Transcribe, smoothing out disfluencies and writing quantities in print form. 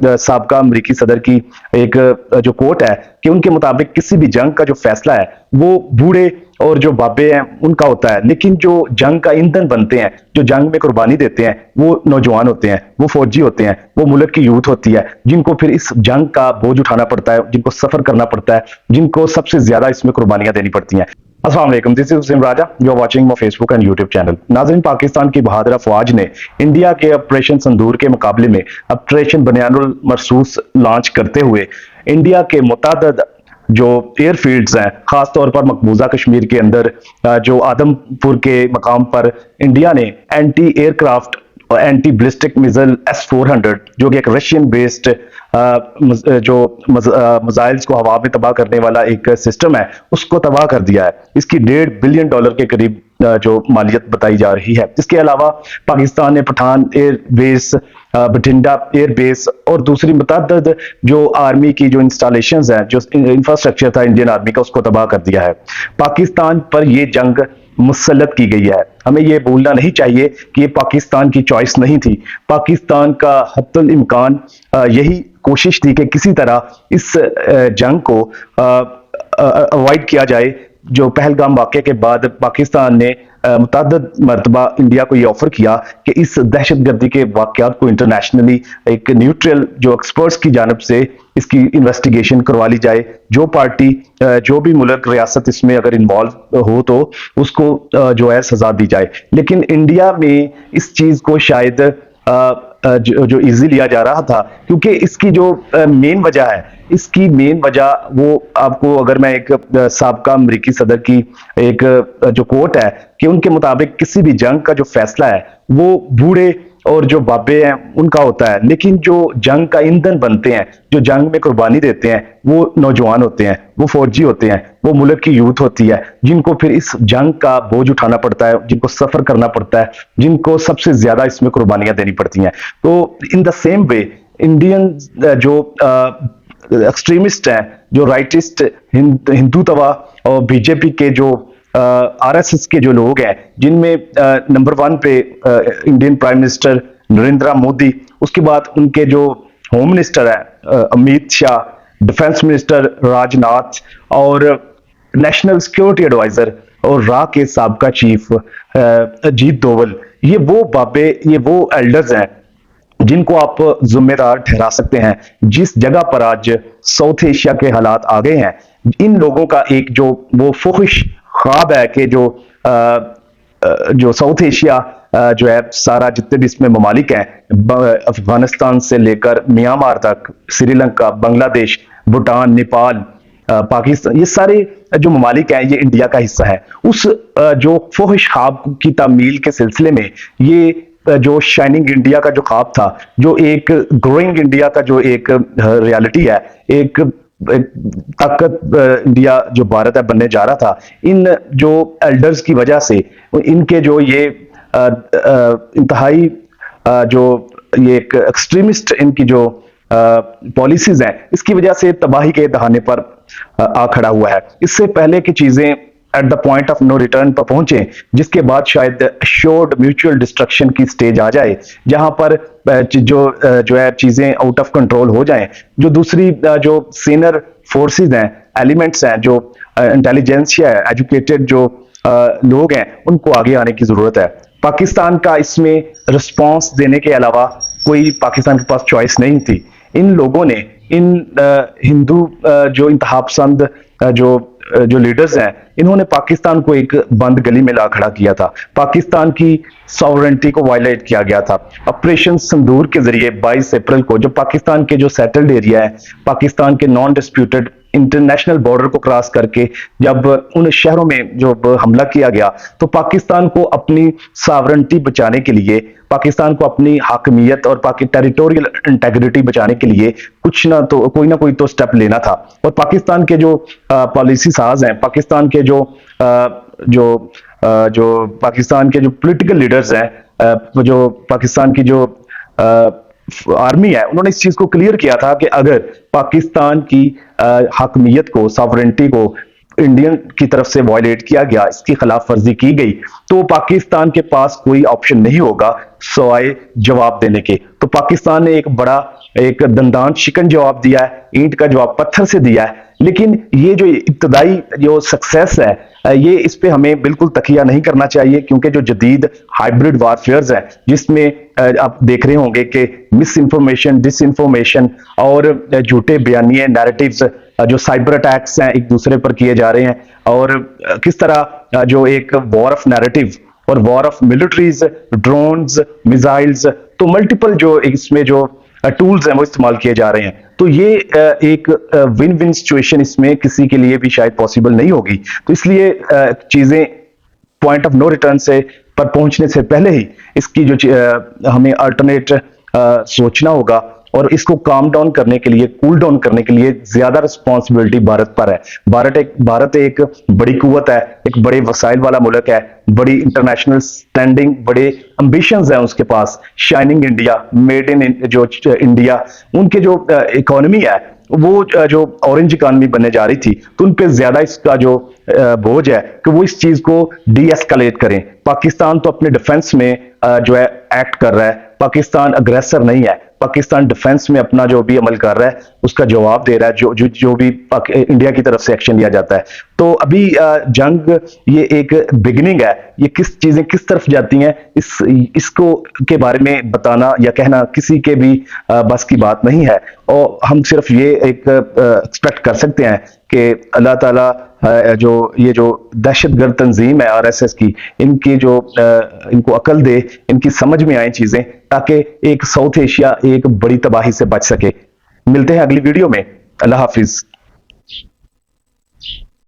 साबका अमरीकी सदर की एक जो कोट है कि उनके मुताबिक किसी भी जंग का जो फैसला है वो बूढ़े और जो बाबे हैं उनका होता है, लेकिन जो जंग का ईंधन बनते हैं, जो जंग में कुर्बानी देते हैं, वो नौजवान होते हैं, वो फौजी होते हैं, वो मुल्क की यूथ होती है, जिनको फिर इस जंग का बोझ उठाना पड़ता है, जिनको सफर करना पड़ता है, जिनको सबसे ज्यादा इसमें कुर्बानियां देनी पड़ती हैं। अस्सलाम वालेकुम, this is Hussain Raja, you are watching my Facebook and YouTube channel. नाज़रीन, पाकिस्तान की बहादुर अफवाज ने इंडिया के ऑपरेशन संदूर के मुकाबले में ऑपरेशन बनियानुल मरसूस लॉन्च करते हुए इंडिया के मुतअद्दिद जो एयरफील्ड्स हैं, खासतौर पर मकबूजा कश्मीर के अंदर जो आदमपुर के मकाम पर इंडिया ने एंटी एयरक्राफ्ट और एंटी ब्लिस्टिक मिसाइल S-400 जो कि एक रशियन बेस्ड जो मिसाइल्स को हवा में तबाह करने वाला एक सिस्टम है, उसको तबाह कर दिया है। इसकी $1.5 बिलियन के करीब जो मालियत बताई जा रही है। इसके अलावा पाकिस्तान ने Pathan air base, Bathinda air base और दूसरी मुतअद्दिद जो आर्मी की जो इंस्टॉलेशंस हैं, जो इंफ्रास्ट्रक्चर था इंडियन आर्मी का, उसको तबाह कर दिया है। पाकिस्तान पर यह जंग मुसल्लत की गई है। हमें यह भूलना नहीं चाहिए कि ये पाकिस्तान की चॉइस नहीं थी। पाकिस्तान का हत्तुल इम्कान यही कोशिश थी कि किसी तरह इस जंग को अवॉइड किया जाए। जो पहलगाम वाक़े के बाद पाकिस्तान ने मुतअद्दिद मरतबा इंडिया को ये ऑफर किया कि इस दहशतगर्दी के वाक़यात को इंटरनेशनली एक न्यूट्रल जो एक्सपर्ट्स की जानिब से इसकी इन्वेस्टिगेशन करवा ली जाए। जो पार्टी जो भी मुल्क रियासत इसमें अगर इन्वॉल्व हो तो उसको जो है सजा दी जाए। लेकिन इंडिया में इस चीज को शायद जो इजी लिया जा रहा था, क्योंकि इसकी जो मेन वजह है, इसकी मेन वजह वो आपको अगर मैं एक साबका अमरीकी सदर की एक जो कोट है कि उनके मुताबिक किसी भी जंग का जो फैसला है वो बूढ़े और जो बाबे हैं उनका होता है, लेकिन जो जंग का ईंधन बनते हैं, जो जंग में कुर्बानी देते हैं, वो नौजवान होते हैं, वो फौजी होते हैं, वो मुल्क की यूथ होती है, जिनको फिर इस जंग का बोझ उठाना पड़ता है, जिनको सफर करना पड़ता है, जिनको सबसे ज्यादा इसमें कुर्बानियां देनी पड़ती हैं। तो in the same way Indian जो एक्सट्रीमिस्ट हैं, जो राइटिस्ट हिंदुत्व और बीजेपी के जो आरएसएस के जो लोग हैं, जिनमें नंबर 1 पे Indian prime minister Narendra Modi, उसके बाद उनके जो होम मिनिस्टर है अमित शाह, डिफेंस मिनिस्टर राजनाथ और नेशनल सिक्योरिटी एडवाइजर और रा के साबका चीफ अजीत डोवल, ये वो बाबे, ये वो एल्डर्स हैं जिनको आप जिम्मेदार ठहरा सकते हैं जिस जगह पर आज साउथ एशिया के हालात आ गए हैं। इन लोगों का एक जो वो फुहिश ख्वाब है कि जो साउथ एशिया जो है सारा, जितने भी इसमें ममालिक हैं, अफगानिस्तान से लेकर म्यांमार तक, श्रीलंका, बांग्लादेश, भूटान, नेपाल, पाकिस्तान, ये सारे जो ममालिक हैं ये इंडिया का हिस्सा है। उस जो फुहिश ख्वाब की तामील के सिलसिले में ये जो शाइनिंग इंडिया का जो ख्वाब था, जो एक ग्रोइंग इंडिया का जो एक रियलिटी है, एक ताकत इंडिया जो भारत है बनने जा रहा था, इन जो एल्डर्स की वजह से, इनके जो ये इंतहाई जो ये एक एक्सट्रीमिस्ट इनकी जो पॉलिसीज हैं, इसकी वजह से तबाही के दहाने पर आ खड़ा हुआ है। इससे पहले की चीजें at the point of no return पर पहुंचे, जिसके बाद शायद अश्योर्ड म्यूचुअल डिस्ट्रक्शन की स्टेज आ जाए, जहां पर जो है चीजें आउट ऑफ कंट्रोल हो जाएं। जो दूसरी जो सीनियर फोर्सेस हैं, एलिमेंट्स हैं, जो इंटेलिजेंसिया है, एजुकेटेड जो लोग हैं, उनको आगे आने की जरूरत है। पाकिस्तान का इसमें रिस्पॉन्स देने के अलावा कोई पाकिस्तान के पास चॉइस नहीं थी। इन लोगों ने, इन हिंदू जो इंतहापसंद जो लीडर्स हैं, इन्होंने पाकिस्तान को एक बंद गली में ला खड़ा किया था। पाकिस्तान की सॉवरेंटी को वायलेट किया गया था। ऑपरेशन संदूर के जरिए 22 अप्रैल को, जो पाकिस्तान के जो सेटल्ड एरिया है, पाकिस्तान के नॉन डिस्प्यूटेड इंटरनेशनल बॉर्डर को क्रॉस करके जब उन शहरों में जो हमला किया गया, तो पाकिस्तान को अपनी सॉवरेंटी बचाने के लिए, पाकिस्तान को अपनी हाकमियत और टेरिटोरियल इंटेग्रिटी बचाने के लिए कुछ ना तो कोई ना कोई तो स्टेप लेना था। और पाकिस्तान के जो पॉलिसी साज हैं, पाकिस्तान के जो पाकिस्तान के जो पॉलिटिकल लीडर्स हैं, जो पाकिस्तान की जो आर्मी है, उन्होंने इस चीज को क्लियर किया था कि अगर पाकिस्तान की हकमियत को, सॉवरेंटी को इंडियन की तरफ से वायलेट किया गया, इसकी खिलाफ वर्जी की गई, तो पाकिस्तान के पास कोई ऑप्शन नहीं होगा सवाए जवाब देने के। तो पाकिस्तान ने एक बड़ा एक दंदान शिकन जवाब दिया है, ईंट का जवाब पत्थर से दिया है। लेकिन ये जो इब्तदाई जो सक्सेस है, ये इस पे हमें बिल्कुल तकिया नहीं करना चाहिए, क्योंकि जो जदीद हाइब्रिड वारफेयर्स है जिसमें आप देख रहे होंगे कि मिस इंफॉर्मेशन, डिस इंफॉर्मेशन और झूठे बयानिए नैरेटिव्स, जो साइबर अटैक्स हैं एक दूसरे पर किए जा रहे हैं, और किस तरह जो एक वॉर ऑफ नैरेटिव और war of militaries, drones, missiles, तो मल्टीपल जो इसमें जो टूल्स हैं वो इस्तेमाल किए जा रहे हैं। तो ये एक विन विन सिचुएशन इसमें किसी के लिए भी शायद पॉसिबल नहीं होगी। तो इसलिए चीजें पॉइंट ऑफ नो रिटर्न से पर पहुंचने से पहले ही इसकी जो हमें अल्टरनेट सोचना होगा, और इसको काम डाउन करने के लिए, कूल डाउन करने के लिए ज्यादा रिस्पॉन्सिबिलिटी भारत पर है। भारत एक बड़ी कुवत है, एक बड़े वसाइल वाला मुल्क है, बड़ी इंटरनेशनल स्टैंडिंग, बड़े एम्बिशंस हैं उसके पास। शाइनिंग इंडिया, मेड इन जो इंडिया, उनके जो इकोनॉमी है वो जो ऑरेंज इकोनॉमी बनने जा रही थी, तो उन पे ज्यादा इसका जो बोझ है कि वो इस चीज को डी एस्केलेट करें। पाकिस्तान तो अपने डिफेंस में जो है एक्ट कर रहा है, पाकिस्तान अग्रेसर नहीं है, पाकिस्तान डिफेंस में अपना जो भी अमल कर रहा है उसका जवाब दे रहा है जो भी इंडिया की तरफ से एक्शन लिया जाता है। तो अभी जंग ये एक बिगिनिंग है, ये चीजें किस तरफ जाती हैं इसको के बारे में बताना या कहना किसी के भी बस की बात नहीं है। और हम सिर्फ ये एक एक्सपेक्ट कर सकते हैं कि अल्लाह ताला जो दहशतगर्द तंजीम है आरएसएस की, इनकी जो इनको अकल दे, इनकी समझ में आए चीजें, ताकि एक साउथ एशिया एक बड़ी तबाही से बच सके। मिलते हैं अगली वीडियो में। अल्लाह हाफिज।